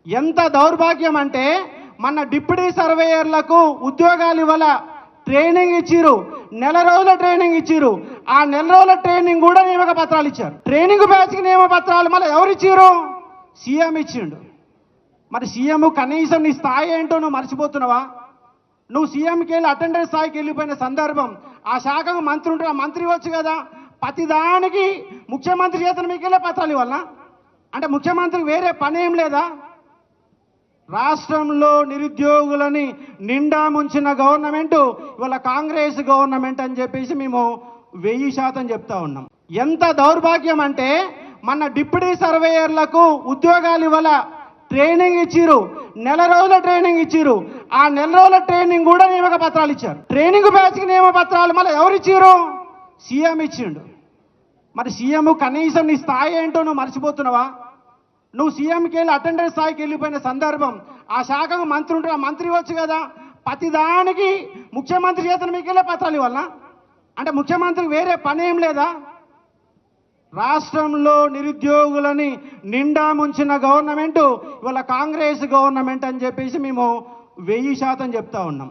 ఎంత దౌర్భాగ్యం అంటే మన డిప్యూటీ సర్వేయర్లకు ఉద్యోగాలు ఇవ్వాల ట్రైనింగ్ ఇచ్చిరు, నెల రోజుల ట్రైనింగ్ ఇచ్చిరు. ఆ నెల రోజుల ట్రైనింగ్ కూడా నియామక పత్రాలు ఇచ్చారు. ట్రైనింగ్ బ్యాచ్కి నియామక పత్రాలు మళ్ళీ ఎవరు ఇచ్చిరు? సీఎం ఇచ్చిండు. మరి సీఎం కనీసం నీ స్థాయి ఏంటో నువ్వు మర్చిపోతున్నావా? నువ్వు సీఎంకి వెళ్ళి అటెండెన్స్ స్థాయికి వెళ్ళిపోయిన సందర్భం, ఆ శాఖకు మంత్రి ఉంటే ఆ మంత్రి ఇవ్వచ్చు కదా. ప్రతిదానికి ముఖ్యమంత్రి చేతను మీకు వెళ్ళే పత్రాలు ఇవ్వాలనా? అంటే ముఖ్యమంత్రికి వేరే పని ఏం లేదా? రాష్ట్రంలో నిరుద్యోగులని నిండా ముంచిన గవర్నమెంట్ ఇవాళ కాంగ్రెస్ గవర్నమెంట్ అని చెప్పేసి మేము 1000% చెప్తా ఉన్నాం. ఎంత దౌర్భాగ్యం అంటే మన డిప్యూటీ సర్వేయర్లకు ఉద్యోగాలు ఇవ్వాల ట్రైనింగ్ ఇచ్చిరు, నెల రోజుల ట్రైనింగ్ ఇచ్చిరు. ఆ నెల రోజుల ట్రైనింగ్ కూడా నియామక పత్రాలు ఇచ్చారు. ట్రైనింగ్ బ్యాచ్కి నియామక పత్రాలు మళ్ళీ ఎవరు ఇచ్చిరు? సీఎం ఇచ్చిండు. మరి సీఎం కనీసం నీ స్థాయి ఏంటో నువ్వు మర్చిపోతున్నావా? నువ్వు సీఎంకి వెళ్ళి అటెండెన్స్ స్థాయికి వెళ్ళిపోయిన సందర్భం, ఆ శాఖకు మంత్రి ఉంటే ఆ మంత్రి ఇవ్వచ్చు కదా. ప్రతిదానికి ముఖ్యమంత్రి చేతను మీకు వెళ్ళే పత్రాలు ఇవ్వాలనా? అంటే ముఖ్యమంత్రికి వేరే పని ఏం లేదా? రాష్ట్రంలో నిరుద్యోగులని నిండా ముంచిన గవర్నమెంట్ ఇవాళ కాంగ్రెస్ గవర్నమెంట్ అని చెప్పేసి మేము 1000% చెప్తా ఉన్నాం.